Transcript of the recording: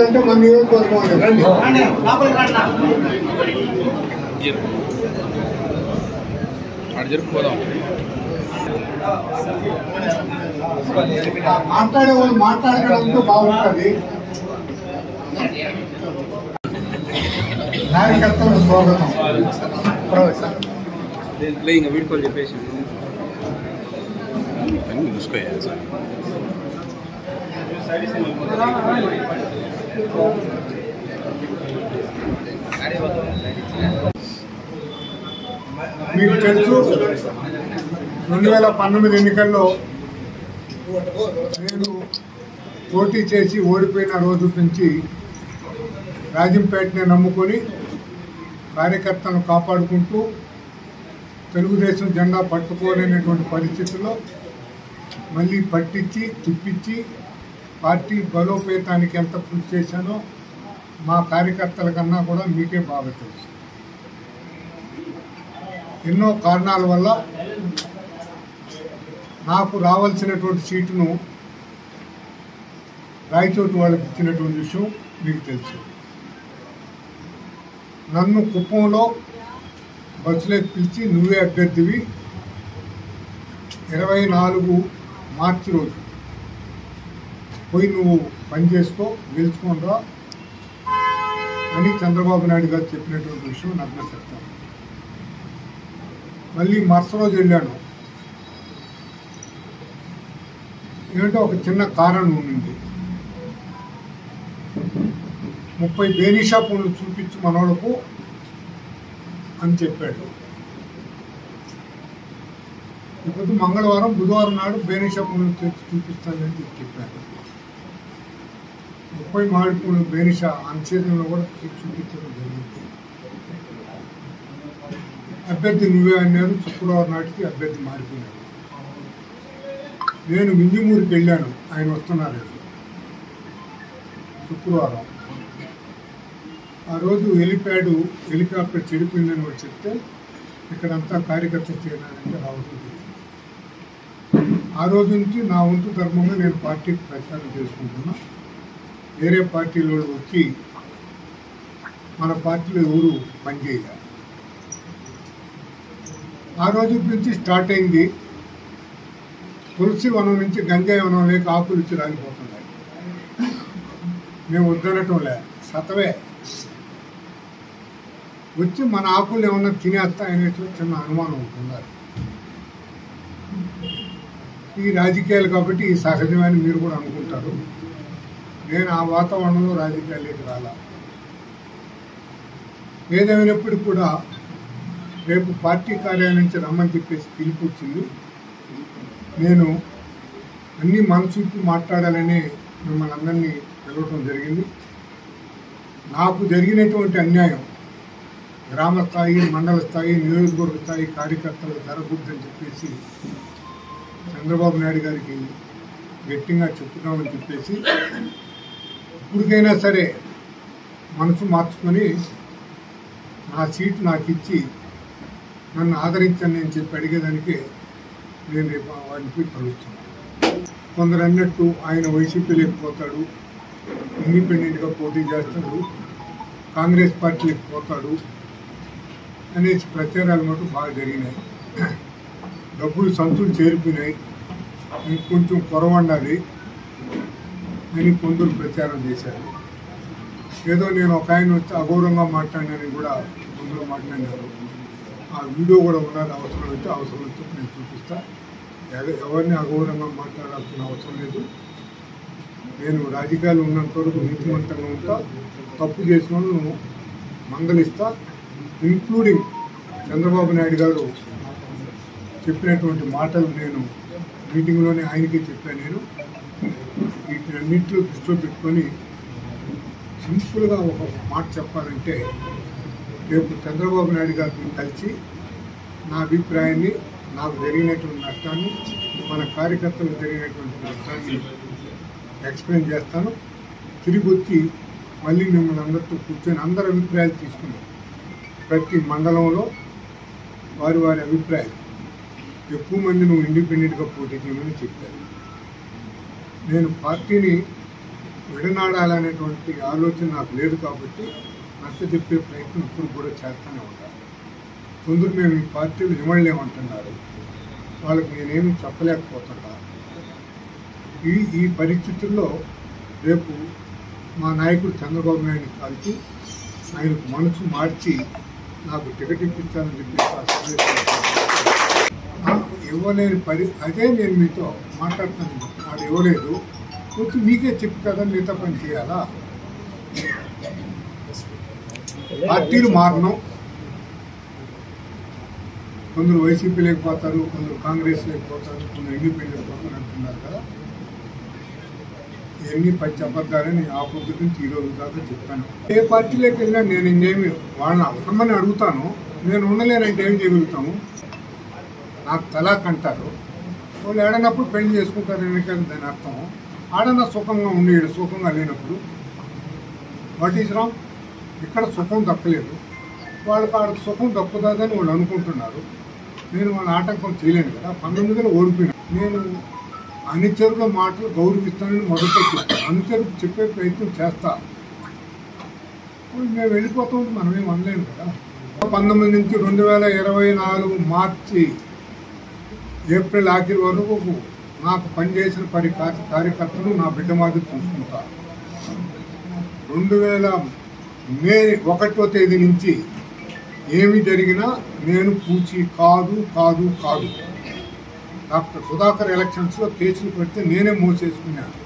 అంటే మన నియోజకవర్గం మాట్లాడే వాళ్ళు మాట్లాడడంతో బాగుంటుంది. కార్యకర్తలకు స్వాగతం. వీడుకోలు చెప్పేసి మీకు తెలుసు 2019 ఎన్నికల్లో నేను పోటీ చేసి ఓడిపోయిన రోజు నుంచి రాజంపేటనే నమ్ముకొని కార్యకర్తలను కాపాడుకుంటూ తెలుగుదేశం జెండా పట్టుకోలేనటువంటి పరిస్థితుల్లో మళ్ళీ పట్టించి తిప్పించి పార్టీ బలోపేతానికి ఎంత కృషి చేశానో మా కార్యకర్తల కన్నా కూడా మీకే బాగా తెలుసు. ఎన్నో కారణాల వల్ల నాకు రావాల్సినటువంటి సీటును రాయచోటు వాళ్ళకి ఇచ్చినటువంటి విషయం మీకు తెలుసు. నన్ను కుప్పంలో బస్సులోకి పిలిచి నువ్వే అభ్యర్థివి 24 మార్చి రోజు పోయి నువ్వు పని చేసుకో గెలుచుకొని రా అని చంద్రబాబు నాయుడు గారు చెప్పినటువంటి విషయం నాకు చెప్తాను. మళ్ళీ మరుసటి రోజు వెళ్ళాను. ఏమిటో ఒక చిన్న కారణం ఉంది. 30 బేనిషా పనులు చూపించు మనోళ్ళకు అని చెప్పాడు. ఇప్పుడు మంగళవారం బుధవారం నాడు బేనిషా పనులు తెచ్చి చూపిస్తానని చెప్పాను. 30 మామిడి పనులు బేనిషా అన్సీజన్లో కూడా చూపించడం జరిగింది. అభ్యర్థి నువ్వే అన్నారు. శుక్రవారం నాటికి అభ్యర్థి మారిపోయినాడు. నేను వింజమూరికి వెళ్ళాను. ఆయన వస్తున్నారు శుక్రవారం. ఆ రోజు హెలికాప్టర్ చెడిపోయిందని వాడు చెప్తే ఇక్కడంతా కార్యకర్తలు చేయాలంటే రావడం జరిగింది. ఆ రోజు నుంచి నా వంతు ధర్మంగా నేను పార్టీకి ప్రచారం చేసుకుంటున్నా. వేరే పార్టీలో వచ్చి మన పార్టీలో ఎవరు పనిచేయాలి. ఆ రోజు నుంచి స్టార్ట్ అయింది. తులసి వనం నుంచి గంజాయి వనం లేక ఆకులు ఇచ్చి రాలిపోతున్నాయి. మేము వద్దనటం లే, సతవే వచ్చి మన ఆకులు ఏమన్నా తినేస్తాయనే చిన్న అనుమానం ఉంటుంది. ఈ రాజకీయాలు కాబట్టి ఈ సహజమని మీరు కూడా అనుకుంటారు. నేను ఆ వాతావరణంలో రాజకీయాల్లోకి రాలా. ఏదేమైనప్పటికీ కూడా రేపు పార్టీ కార్యాలయం నుంచి రమ్మని చెప్పేసి పిలుపు వచ్చింది. నేను అన్ని మనసుకి మాట్లాడాలని మిమ్మల్ని అందరినీ పిలవటం జరిగింది. నాకు జరిగినటువంటి అన్యాయం గ్రామ స్థాయి, మండల స్థాయి, నియోజకవర్గ స్థాయి కార్యకర్తలకు జరగకూడదని చెప్పేసి చంద్రబాబు నాయుడు గారికి గట్టిగా చెప్తున్నామని చెప్పేసి ఇప్పటికైనా సరే మనసు మార్చుకొని నా సీటు నాకు ఇచ్చి నన్ను ఆదరించండి అని చెప్పి అడిగేదానికి నేను రేపు వాడిని కలుస్తున్నాను. కొందరు అన్నట్టు ఆయన వైసీపీ లేకపోతాడు, ఇండిపెండెంట్గా పోటీ చేస్తాడు, కాంగ్రెస్ పార్టీకి పోతాడు అనేసి ప్రచారాలు మటు బాగా జరిగినాయి. డబ్బులు సంచులు చేరిపోయినాయి, ఇంకొంచెం కొరవండాలి అని కొందరు ప్రచారం చేశారు. ఏదో నేను ఒక ఆయన వచ్చి అగౌరవంగా మాట్లాడినని కూడా కొందరు మాట్లాడినారు. ఆ వీడియో కూడా ఉన్నది. అవసరం అయితే నేను చూపిస్తా. ఎవరిని అగౌరవంగా మాట్లాడాల్సిన అవసరం లేదు. నేను రాజకీయాలు ఉన్నంత వరకు నీతివంతంగా ఉంటా. తప్పు చేసిన వాళ్ళను మందలిస్తా. ఇంక్లూడింగ్ చంద్రబాబు నాయుడు గారు చెప్పినటువంటి మాటలు నేను మీటింగ్లోనే ఆయనకే చెప్పాను. నేను వీటన్నింటిలో దృష్టిలో పెట్టుకొని సింపుల్గా ఒక మాట చెప్పాలంటే, రేపు చంద్రబాబు నాయుడు గారిని కలిసి నా అభిప్రాయాన్ని, నాకు జరిగినటువంటి నష్టాన్ని, మన కార్యకర్తలకు జరిగినటువంటి నష్టాన్ని ఎక్స్ప్లెయిన్ చేస్తాను. తిరిగి వచ్చి మళ్ళీ మిమ్మల్ని అందరితో కూర్చొని అందరి అభిప్రాయాలు తీసుకున్నాం. ప్రతి మండలంలో వారి అభిప్రాయాలు ఎక్కువ మంది నువ్వు ఇండిపెండెంట్గా పోటీ చేయమని చెప్పారు. నేను పార్టీని విడనాడాలనేటువంటి ఆలోచన నాకు లేదు కాబట్టి నచ్చ చెప్పే ప్రయత్నం ఇప్పుడు కూడా చేస్తూనే ఉంటాను. కొందరు మేము ఈ పార్టీలు ఇవ్వలేమంటున్నారు, వాళ్ళకి నేనేమి చెప్పలేకపోతున్నా. ఈ పరిస్థితుల్లో రేపు మా నాయకుడు చంద్రబాబు నాయుడిని కలిసి ఆయనకు మనసు మార్చి నాకు టికెట్ ఇప్పించాలని చెప్పి ఇవ్వలేని అదే నేను మీతో మాట్లాడుతాను. వాడు ఇవ్వలేదు, కొంచెం మీకే చెప్పు కదా మిగతా పని చేయాలా. పార్టీలు మారணும், కొందరు వైసీపీ లేకపోతారు, కొందరు కాంగ్రెస్ లేకపోతారు, కొందరు ఇండిపెండెంట్ పోతారు అంటున్నారు కదా. ఇవన్నీ పచ్చి అబద్ధాలని ఆ పొద్దు నుంచి ఈ రోజు దాకా చెప్పాను. ఏ పార్టీలోకి వెళ్ళినా నేను ఇంకేమి వాళ్ళని అవసరమని అడుగుతాను. నేను ఉండలేనంటే ఏం చేయగలుగుతాము. నాకు తలాక్ అంటారు, వాళ్ళు ఏడనప్పుడు పెళ్లి చేసుకుంటారు ఎన్నికలు, దాని అర్థం ఆడన్నా సుఖంగా ఉండేడు, సుఖంగా లేనప్పుడు వాట్ ఈజ్ రాంగ్? ఇక్కడ సుఖం దక్కలేదు, వాళ్ళకి ఆడకు సుఖం దక్కుతుందని వాళ్ళు అనుకుంటున్నారు. నేను వాళ్ళ ఆటంకం చేయలేను కదా. 19లో ఓడిపోయినా నేను అనుచరుల మాటలు గౌరవిస్తానని మొదట చెప్తాను. అనుచరులకు చెప్పే ప్రయత్నం చేస్తా. మేము వెళ్ళిపోతాం, మనమేం అనలేము కదా. 19 నుంచి 2024 మార్చి ఏప్రిల్ ఆఖరి వరకు నాకు పనిచేసిన కార్యకర్తలు నా బిడ్డ మాదిరి చూసుకుంటా. 2000 మే 1వ తేదీ నుంచి ఏమి జరిగినా నేను పూచి కాదు. డాక్టర్ సుధాకర్ ఎలక్షన్స్లో కేసులు పెడితే నేనే మోసేసుకున్నాను.